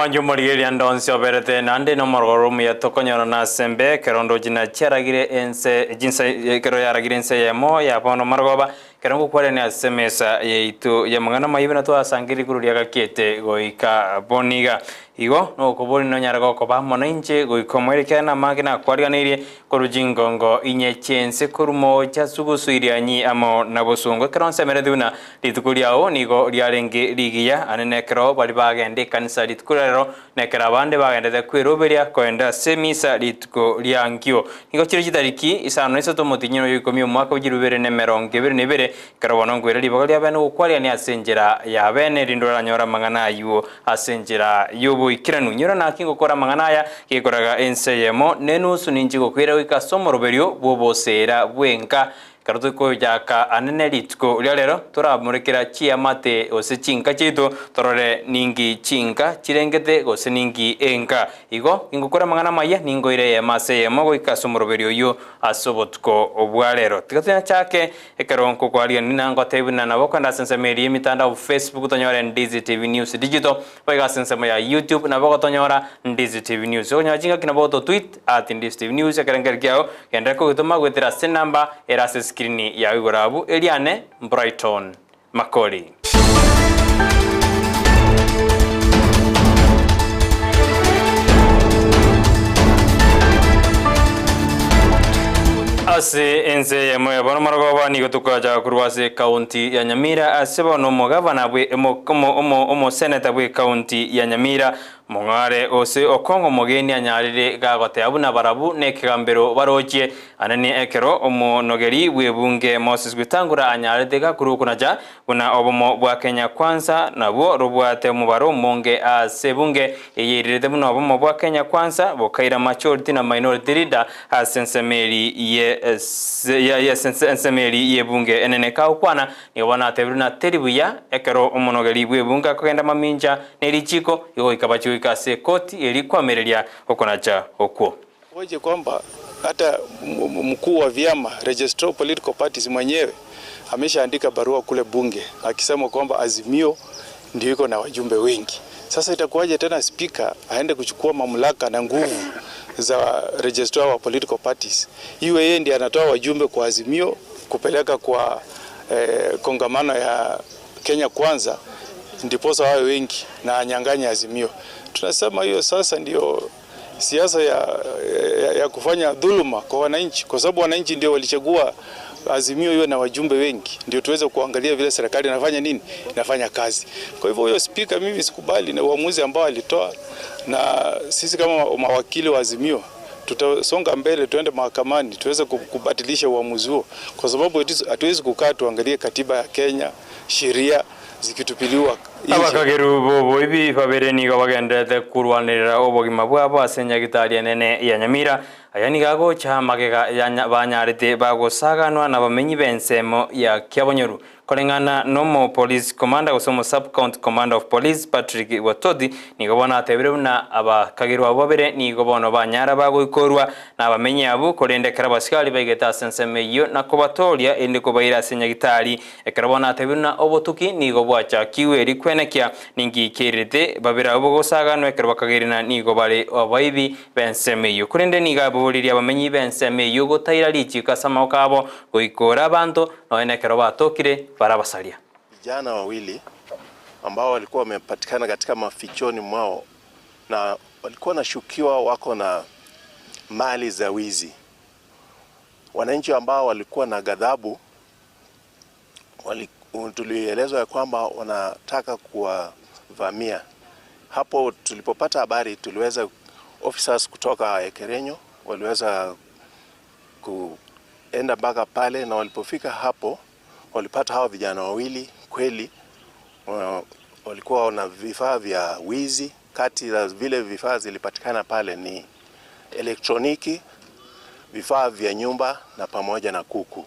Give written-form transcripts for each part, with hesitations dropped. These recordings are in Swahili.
Mwanjo morigeri andonsi oberete nande no morgorum ya tokonyoro na sembe kerondo jina charagire ense jinsa kero yaragire ense yemo ya bono margoba kerongo kware ne asemesa yeitu ya mangana mayibena to asangiri kururia gakete goika boniga igo no kobori no nyarago koba monainche goikomwereke na magina kwariganirie korujingongo inyechense kurumo cha sugusuirianyi amo nabosongo keronse mereduna litukuriao nigo riarenge ligiya anene kero bali bagende kanisa litukurero nekera abande bagendete kwiroberia koenda semisa lituko liangio nigo chiro chitariki isano iso tomotinyino yikomi mwaka ujirubere ne merongo ibere nebere kero bonongwere libagali abene ukwaria ni asenjera ya bene rindora nyora mangana ayuo asenjera yobo ikiranu nyora na kingo kora mangana ya kikoraga enseyemo nenusu ninjigo kwira wika somoroberio bobosera bwenka karuto ko jaka anene litko lero turamurekera chiamate ose chinka chito torore ningi chinka chirengete gose ningi enka igo ingukora mangana maya ningo ire ya mase ya mogo ikasomoroberio yo asobotko obwalero tikatena chake ekaronko kwalia ninango tebuna nabo kanda sensemeri mitanda Facebook tonyora Ndizi TV News Digital baiga sensema ya YouTube nabo tonyora Ndizi TV News onya jinga kinaboto tweet @Ndizi TV News akarengerkiao kendako gutuma gwetera senamba erase skrini ya Ugorabu Eliane Brighton Makori. Ase ense ya moya bono margoba ni gotukaja kurwase county ya Nyamira asebo no mogavana bwe omo senator bwe county ya Nyamira mongare ose okongo mogeni anyarire gagote abuna barabu nekigambero baroje anani ekero omo nogeri bwe bunge Moses Gutangura anyarire gakuru kunaja buna obomo bwa Kenya Kwanza nabo robwate mubaro monge asebunge yeyirire buna obomo bwa Kenya Kwanza bokaira majority na minority leader asensemeri ye sensemeri ye bunge enene kaukwana ni wana tebruna teribuya ekero omonogeri bwe bunga kugenda maminja nerichiko yo ikabachi kase koti ilikwamerelia okonacha okwo hoje kwamba hata mkuu wa vyama registrar political parties mwenyewe ameshaandika barua kule bunge akisema kwamba Azimio ndio iko na wajumbe wengi. Sasa itakuwaje tena speaker aende kuchukua mamlaka na nguvu za registrar wa political parties? Iwe yeye ndiye anatoa wajumbe kwa Azimio kupeleka kwa kongamano ya Kenya Kwanza ndiposa wawe wengi na anyang'anya Azimio. Tunasema hiyo sasa ndio siasa ya kufanya dhuluma kwa wananchi, kwa sababu wananchi ndio walichagua Azimio hiyo na wajumbe wengi, ndio tuweze kuangalia vile serikali inafanya nini, inafanya kazi. Kwa hivyo huyo speaker mimi sikubali na uamuzi ambao alitoa, na sisi kama mawakili wa Azimio tutasonga mbele, tuende mahakamani tuweze kubatilisha uamuzi huo, kwa sababu hatuwezi kukaa tuangalie katiba ya Kenya, sheria zikitupiliwa abakageru bobo ibi fabereni gabagendete kurwanirira obogima bwabo asenyagitaria nene ya Nyamira ayani gago cha magega ya banyarite bagosaganwa na bamenyi bensemo ya Kyabonyoru kolengana nomo police commander osomo sub county commander of police Patrick Watodi nigobona atebere na abakageru abobere nigobono banyara bagoikorwa na bamenyi abo kolendekera basikali bageta sensemeyo na kobatoria ende kobaira senyagitari ekarabona atebere na obotuki nigobwacha kiweri kwenekia ningi kerete babera obogosaganwa ekero bakagerina nigobare abaibi bensemeyo kurende nigaburiria bamenyi bensemeyo gotaira lichi kasama kabo goikora abantu noenekero batokire barabasalia. Vijana wawili ambao walikuwa wamepatikana katika mafichoni mwao na walikuwa nashukiwa wako na mali za wizi. Wananchi ambao walikuwa na ghadhabu tulielezwa ya kwamba wanataka kuwavamia. Hapo tulipopata habari tuliweza officers kutoka Ekerenyo waliweza kuenda mpaka pale, na walipofika hapo walipata hao vijana wawili kweli walikuwa na vifaa vya wizi. Kati ya vile vifaa zilipatikana pale ni elektroniki, vifaa vya nyumba na pamoja na kuku.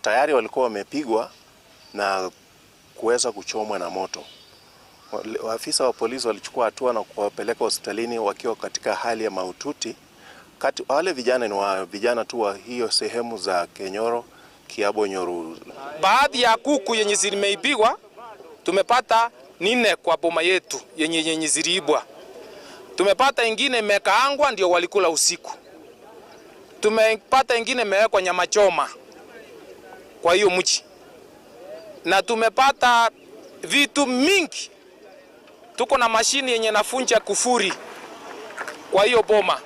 Tayari walikuwa wamepigwa na kuweza kuchomwa na moto. Waafisa wa polisi walichukua hatua na kuwapeleka hospitalini wakiwa katika hali ya mahututi. Wale vijana ni vijana tu wa hiyo sehemu za Kenyoro, Kiabonyoru. Baadhi ya kuku yenye zimeibigwa tumepata 4 kwa boma yetu yenye ziliibwa. Tumepata ingine imekaangwa ndio walikula usiku. Tumepata ingine imewekwa nyama choma kwa hiyo mchi. Na tumepata vitu mingi. Tuko na mashini yenye nafunja kufuri kwa hiyo boma.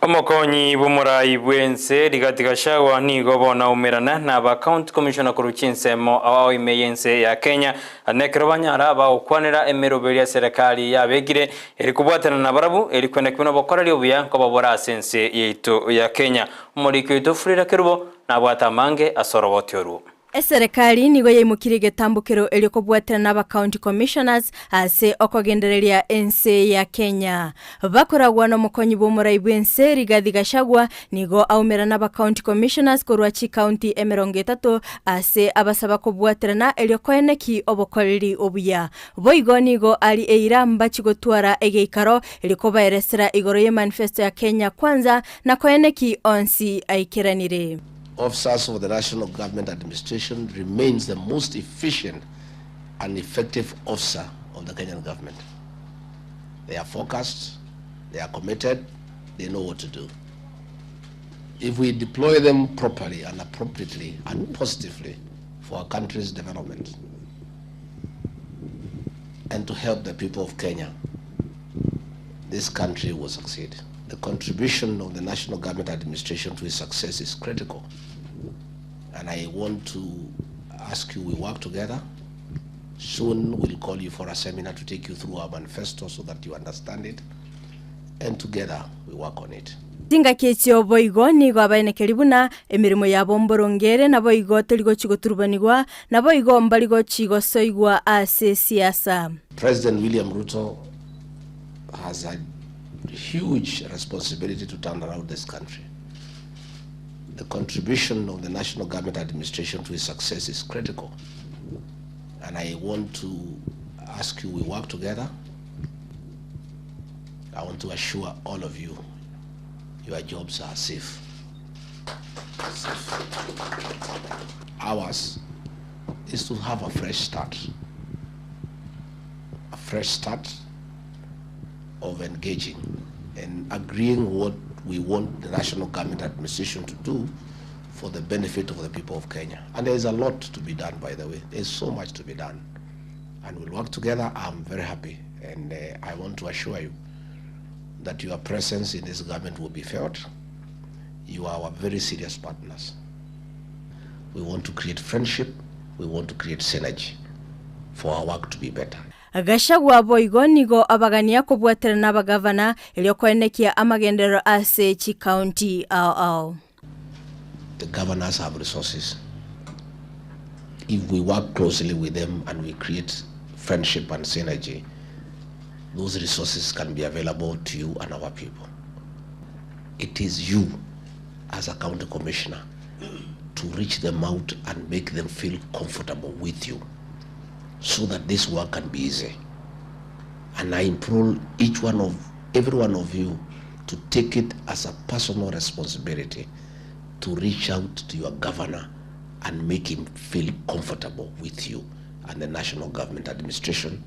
Omokonyi bumurai bwense ligatigashagwa nigo bona umirana na ba county commissioner kuruchinsemo awo imeyense ya Kenya anekero banyara ba ukwanira emeroberi ya serikali yabegire eri kubwatana na barabu eri kwenda kubona bokorali obuya ko babora sense yeito ya Kenya muri kwito furira kerubo na bwatamange asorobotyoru. Serikali nigo yimukire getambukiro eliko bwatana n'aba county commissioners ase okogendereria ense ya Kenya. Bakoragwa no mukonyi b'umurai bwense Rigathi Gachagua nigo aumera n'aba county commissioners korwachi county emerongetatu ase abasaba ko bwatana eliko eneki obokoreri obuya. Boigo nigo ali eiramba chigotwara egeikaro eliko baeresera igoro ye manifesto ya Kenya kwanza na ko eneki onsi aikiranire. Officers of the National Government Administration remains the most efficient and effective officer of the Kenyan government. They are focused, they are committed, they know what to do. If we deploy them properly and appropriately and positively for our country's development and to help the people of Kenya, this country will succeed. The contribution of the National Government Administration to its success is critical. And I want to ask you, we work together. Soon we'll call you for a seminar to take you through our manifesto so that you understand it. And together we work on it. Tinga kechio boigo nigo abaenekeribuna emirimo yabo mborongere na boigo teligo chigoturubanigwa na boigo mbaligo chigosoigwa ase siasa. President William Ruto has a huge responsibility to turn around this country. The contribution of the National Government Administration to its success is critical. And I want to ask you, we work together. I want to assure all of you, your jobs are safe. Ours is to have a fresh start. A fresh start of engaging and agreeing what we want the National Government Administration to do for the benefit of the people of Kenya. And there is a lot to be done, by the way. There's so much to be done. And we'll work together. I'm very happy. And I want to assure you that your presence in this government will be felt. You are our very serious partners. We want to create friendship. We want to create synergy for our work to be better. Gachagua boigo nigo abagania ko bwatera n'abagavana eliyoko enekia amagendero ase chi county ao. The governors have resources. If we work closely with them and we create friendship and synergy, those resources can be available to you and our people. It is you as a county commissioner to reach them out and make them feel comfortable with you, so that this work can be easy. And I implore every one of you to take it as a personal responsibility to reach out to your governor and make him feel comfortable with you and the National Government Administration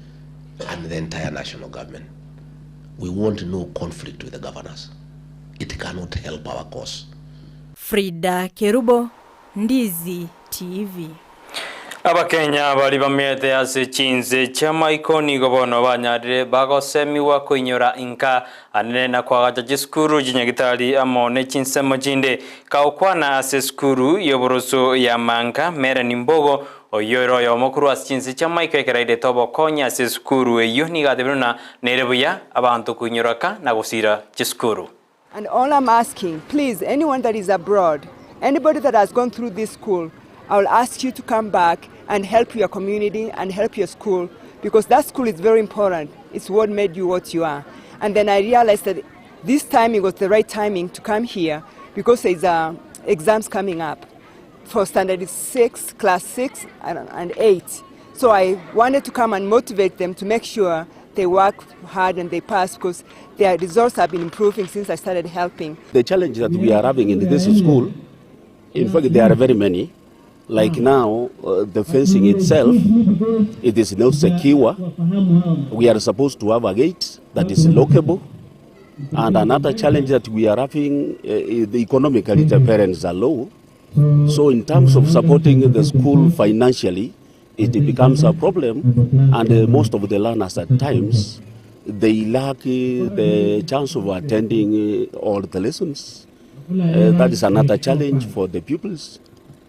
and the entire national government. We want no conflict with the governors. It cannot help our cause. Frida Kerubo, Ndizi TV. Abakenya bali bamete ase chinze chama ikoni gobono banyarire bagosemiwa kuinyora inka anena kwa gaja skuru jinyagitali amone chinsemo jinde kaukwana ase skuru yoboroso ya manka mera nimbogo oyoro yo mokuru asinzi chama ikekeraide tobo konya ase skuru eyo nigadebuna nerebuya abantu kuinyoraka na gusira chiskuru. And all I'm asking, please, anyone that is abroad, anybody that has gone through this school, I will ask you to come back and help your community and help your school, because that school is very important. It's what made you what you are. And then I realized that this timing was the right timing to come here, because there's exams coming up for standard 6, class 6 and 8. So I wanted to come and motivate them to make sure they work hard and they pass, because their results have been improving since I started helping. The challenge that we are having in this school, in fact, there are very many. Like now, the fencing itself, it is not secure. We are supposed to have a gate that is lockable. And another challenge that we are having, the economically, the parents are low. So in terms of supporting the school financially, it becomes a problem, and most of the learners at times, they lack the chance of attending all the lessons. That is another challenge for the pupils.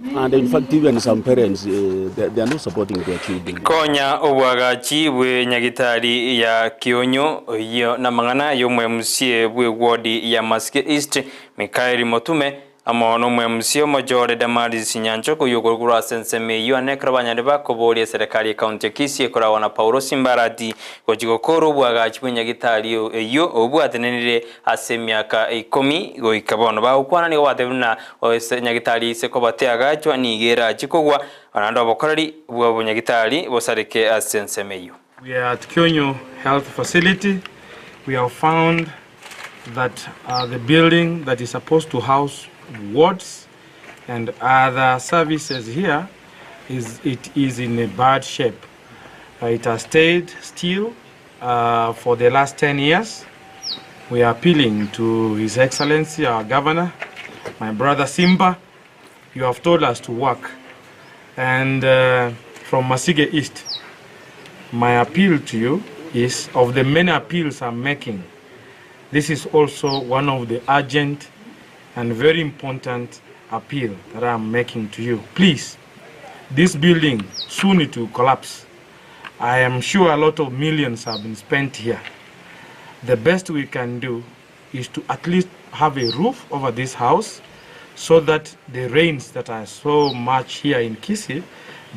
And in fact, even some parents, they are not supporting their children. Konya obwagachi bwe nyagitari ya Kionyo yo na mangana yo mwemusie bwe wodi ya Masike East Mikaeli Motume amono mwemusie mojore damari sinyancho ko yogorgura senseme yo anekrabanya bako boli serikali ya county Kisii ekora wana Paulo Simbarati ko jigokoro bwagachi bwe nyagitari yo obwatenenire asemiaka 10 go ikabono ba ukwana ni watebuna nyagitari se ko bateagachwa nigera chikogwa anando bokorari bwo nyagitari bosareke asensemeyo. We are at Kionyo Health Facility. We have found that the building that is supposed to house wards and other services here is in a bad shape. It has stayed still for the last 10 years. We are appealing to His Excellency, our Governor, my brother Simba. You have told us to work. And from Masike East, my appeal to you is, of the many appeals I'm making, this is also one of the urgent and very important appeal that I'm making to you. Please, this building soon it will collapse. I am sure a lot of millions have been spent here. The best we can do is to at least have a roof over this house so that the rains that are so much here in Kisii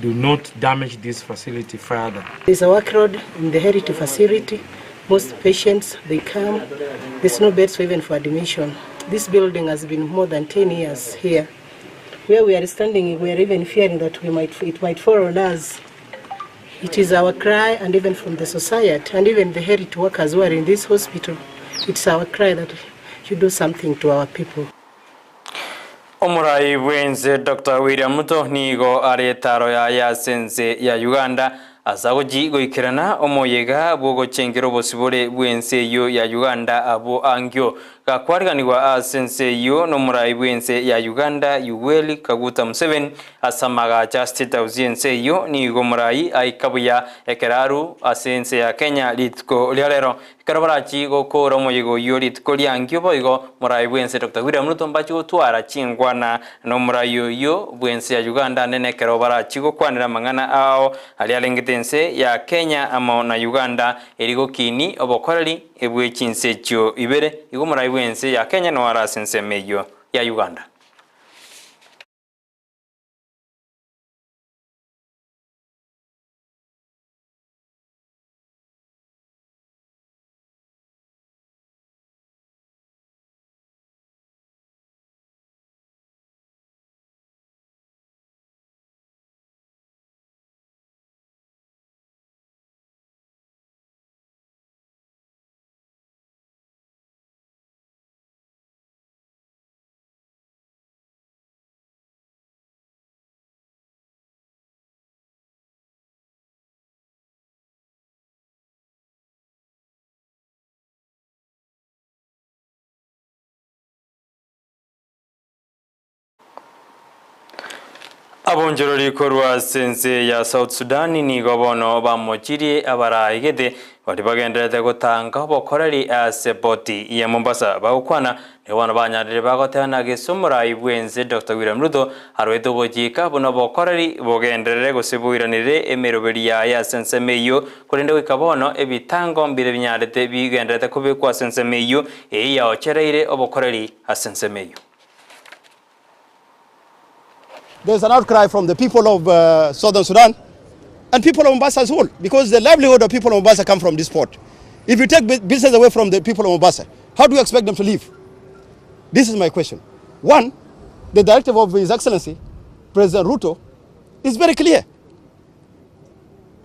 do not damage this facility further. There's a workload in the heritage facility. Most patients, they come, there's no beds even for admission. This building has been more than 10 years here. Where we are standing, we are even fearing that it might fall on us. It is our cry, and even from the society, and even the heritage workers who are in this hospital, it's our cry that you do something to our people. Omurai wenze Dr. William Ruto nigo aretaro ya sense ya Uganda azagoji goikirana omoyega bwogo chengero bosibore bwense yo ya Uganda abo angyo gakwariganirwa sense yo no murai bwense ya Uganda Yoweri Kaguta Museveni asamaga cha State House yo nigo murai aikabuya ekeraru asense ya Kenya litko lialero karabarachi gokora omoyego yo litko lyangyo boigo murai bwense Dr. William Ruto mbacho twara chingwana no murai yo bwense ya Uganda nene karabarachi gokwanira mangana ao alialengete ya Kenya amo na Uganda erigo kini obokorari ebwe chinsecho ibere igomura ibwense ya Kenya no arasense meyo ya Uganda. Abonjorori korwa sense ya South Sudan ni gobono bamochiri abarayigede bari bagenderete gutanga bokorari asepoti ya Mombasa bagukwana ne wana banyarire bagotana gesomura ibwenze Dr. William Ruto arweto bojika bono bokorari bogenderere gusibuiranire emeroberi ya sense meyo kurinde wikabono ebitango mbire binyarete bigenderete kubikwa sense meyo ya ochereire obokorari asense meyo. There's an outcry from the people of Southern Sudan and people of Mombasa as well, because the livelihood of people of Mombasa come from this port. If you take business away from the people of Mombasa, how do you expect them to live? This is my question. One, the directive of His Excellency, President Ruto, is very clear.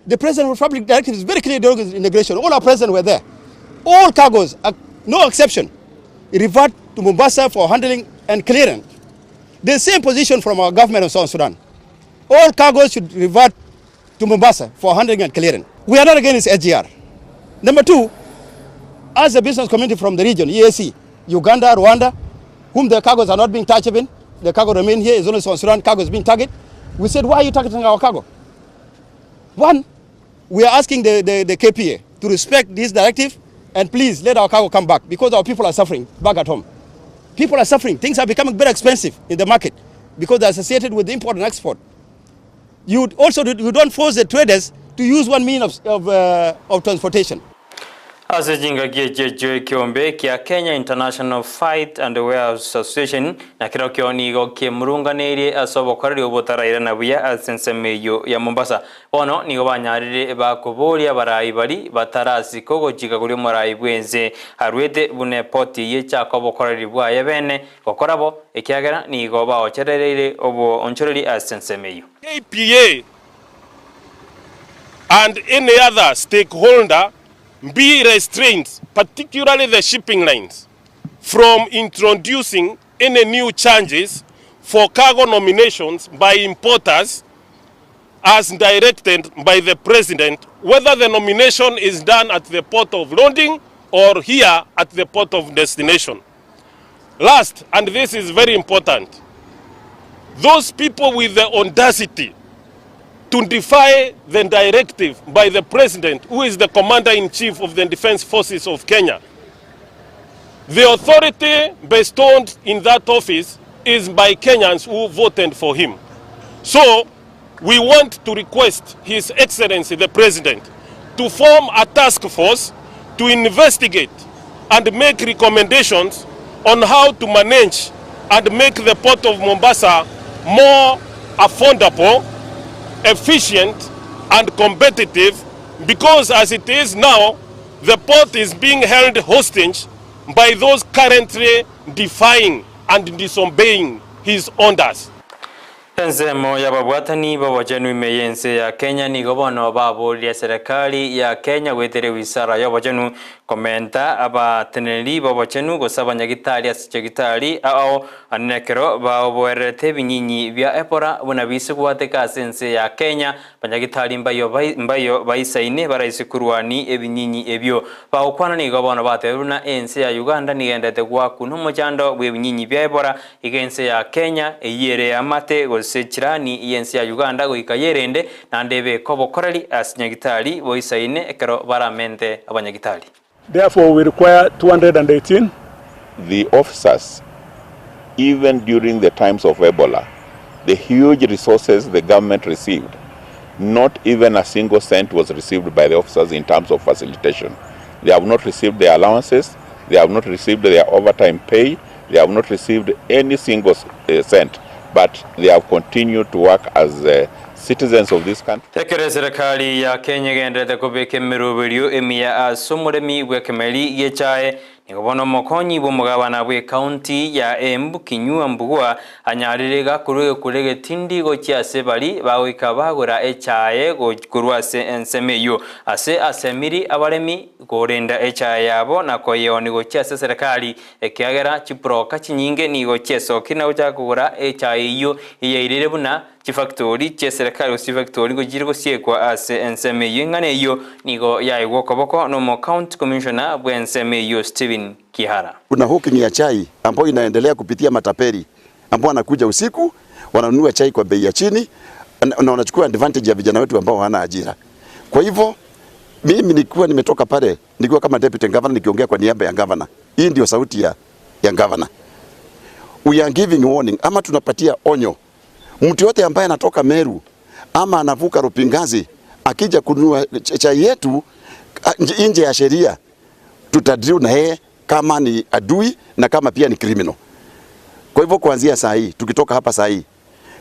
The President of the Republic directive is very clear during integration. All our presidents were there. All cargoes, no exception, revert to Mombasa for handling and clearance. The same position from our government of South Sudan. All cargoes should revert to Mombasa for handling and clearing. We are not against SGR. Number two, as a business community from the region, EAC, Uganda, Rwanda, whom the cargoes are not being touched even, the cargo remain here, is only South Sudan cargo is being targeted. We said, why are you targeting our cargo? One, we are asking the KPA to respect this directive and please let our cargo come back because our people are suffering back at home. People are suffering. Things are becoming very expensive in the market because they're associated with import and export. You don't force the traders to use one means of transportation. Asijinga geje kiombe kia Kenya International Fight and Warehouse Association na kiro kionigo kimurunganire asobokoreri obotaraira na buya asensemeyo ya Mombasa bono nigo banyarire bakuburia barayi bari batarasi kogojiga kuri murayi bwenze harwete bune poti ye chakobokoreri bwaye bene gokorabo ekiagera nigo baochererere obo onchoreri asensemeyo. KPA and any other stakeholder be restrained, particularly the shipping lines, from introducing any new changes for cargo nominations by importers as directed by the President, whether the nomination is done at the port of loading or here at the port of destination. Last, and this is very important, those people with the audacity to defy the directive by the President, who is the Commander-in-Chief of the Defense Forces of Kenya. The authority bestowed in that office is by Kenyans who voted for him. So, we want to request His Excellency the President to form a task force to investigate and make recommendations on how to manage and make the port of Mombasa more affordable, efficient and competitive, because as it is now, the port is being held hostage by those currently defying and disobeying his orders. Ensemo ya babwatani babajenu imeyense ya Kenya ni gobono babuli ya serikali ya Kenya wetere wisara ya babajenu komenta aba teneli babajenu gosaba nyagitali asijagitali ao anekero baoboerete binyinyi bya epora bunabisi kuwateka sense ya Kenya banyagitali mbayo baisaine baraisi kurwani ebinyinyi ebyo baokwana ni gobono bateruna ense ya Uganda nigendete kwa kuno mojando bwebinyinyi bya epora igense ya Kenya eyere amate sechirani yensi ya Uganda goika yerende na ndebe kobokoreri asinyagitali boisaine ekero baramente abanyagitali. Therefore we require 218. The officers, even during the times of Ebola, the huge resources the government received, not even a single cent was received by the officers in terms of facilitation. They have not received their allowances, they have not received their overtime pay, they have not received any single cent. But they have continued to work as citizens of this country. Tekere serikali ya Kenya gendete kubeke mirubirio emia asumuremi bwekemeli yechae ngobono mokonyi bomugabana bwe county ya Embu Kinyua Mbugua anyaririga kurege tindi go cyase bari bawika bagura echae go kurwase ensemeyo ase asemiri abaremi gorenda echae yabo nako yoni go cyase serikali ekiagera chiproka chinyinge ni go cyeso kina uja kugura echae iyo yeyirire buna chifactory che serikali usi factory go jirgo siekwa ase ensemeyo ngane iyo nigo yaigwo koboko no mo county commissioner bwe ensemeyo Steven Kihara. Kuna hawking ya chai ambayo inaendelea kupitia mataperi ambao wanakuja usiku wananunua chai kwa bei ya chini na wanachukua advantage ya vijana wetu ambao hawana ajira. Kwa hivyo mimi nilikuwa nimetoka pale nilikuwa kama deputy governor nikiongea kwa niaba ya governor. Hii ndio sauti ya governor. We are giving warning ama tunapatia onyo. Mtu yote ambaye anatoka Meru ama anavuka Rupingazi akija kununua chai yetu nje ya sheria tutadriu na yeye kama ni adui na kama pia ni criminal. Kwa hivyo kuanzia saa hii tukitoka hapa saa hii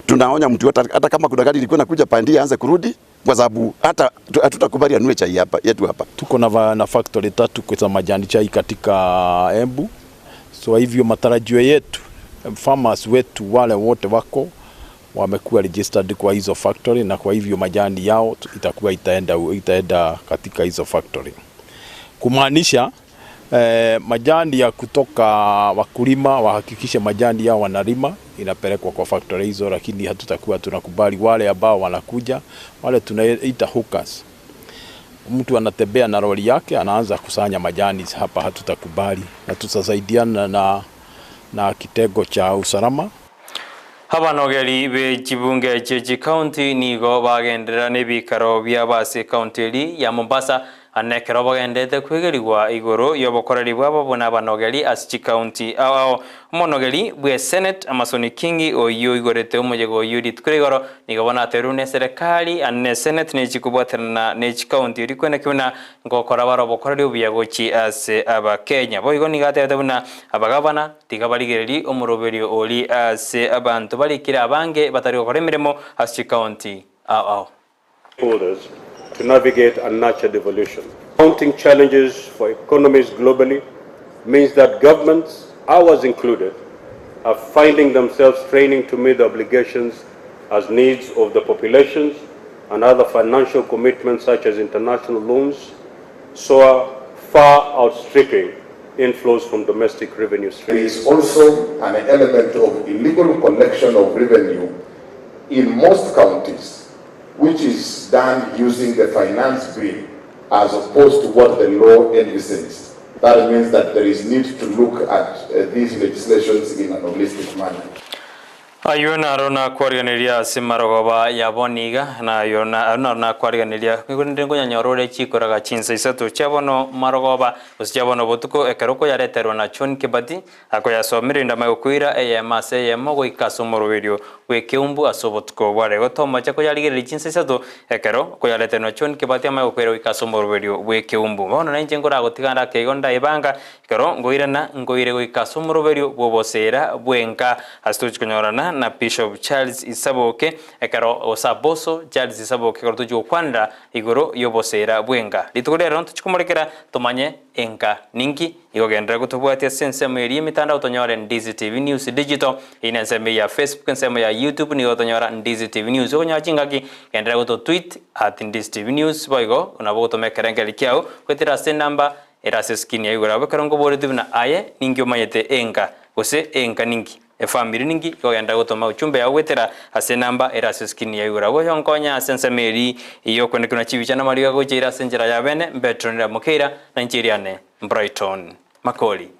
tunaonya mtu yote hata kama kuna gari ilikuwa inakuja pandia aanze kurudi kwa sababu hata hatutakubali anue chai hapa yetu hapa. Tuko na factory 3 kwa majani chai katika Embu. So hivyo matarajio yetu farmers wetu wale wote wako wamekuwa registered kwa hizo factory na kwa hivyo majani yao itakuwa itaenda katika hizo factory. Kumaanisha majani ya kutoka wakulima wahakikishe majani yao wanalima inapelekwa kwa factory hizo, lakini hatutakuwa tunakubali wale ambao wanakuja wale tunaita hookers mtu anatembea na lori yake anaanza kusanya majani hapa, hatutakubali na tutasaidiana na kitengo cha usalama. Abanogeri be Kibunge Jeji County nigo bagendera nebikaro byabase county ya Mombasa anekero bagendete kwegerigwa igoro yobokoreri bwabona abanogeri as county ao monogeri bwe Senate Amazon King oyo igorete umujego yuri twegoro nigo bona terune serikali ane Senate ne chikubwaterana ne county rikwene kuna ngokora baro bokoreri byagochi as aba Kenya boigo nigate tabuna abagabana tigabaligereri omuroberio oli as abantu balikira abange batari gukora imirimo as county ao to navigate and nurture devolution. Mounting challenges for economies globally means that governments, ours included, are finding themselves straining to meet the obligations as needs of the populations and other financial commitments such as international loans, so are far outstripping inflows from domestic revenue streams. There is also an element of illegal collection of revenue in most counties, which is done using the finance bill as opposed to what the law envisages. That means that there is need to look at these legislations in an holistic manner. Ayona rona kwariganiria simarogoba yaboniga na ayona na kwariganiria kwindengo nyanyorore chikoraga chinsa isatu chabono marogoba usjabono botuko ekeroko yareterwa na John Kibati akoya somirinda mayokwira eyemase yemogo ikasomorowerio wekeumbu asobotuko ware gotoma chako yaligere chinsa isatu ekero ko yareterwa John Kibati amayokwira ikasomorowerio wekeumbu bono na njengora gotiganda kegonda ibanga ekero ngoire go ikasomorowerio bobosera bwenka astuchkonyorana na Bishop Charles Isaboke ekaro osaboso Charles Isaboke korto jokwanda igoro yobosera bwenga litukolera ntuchikomorekera tomanye enka ningi igogendera gutubwatia sense meri mitanda utonyora Ndizi TV News Digital inasema ya Facebook nsema ya YouTube ni utonyora Ndizi TV News onya chingaki gendera guto tweet @Ndizi TV News boigo unabo gutomekera ngelikiao kwetira sen number erase skin ya igora bakarongo bore tubna aye ningi omayete enka gose enka ningi family ningi yogenda gutoma uchumbe yagwetera ase namba erase skin ya igura bo yonkonya sense meri iyo kwendekana chibicha na mariga gochira senjera ya bene betronera mukira na nchiriane Brighton Makoli.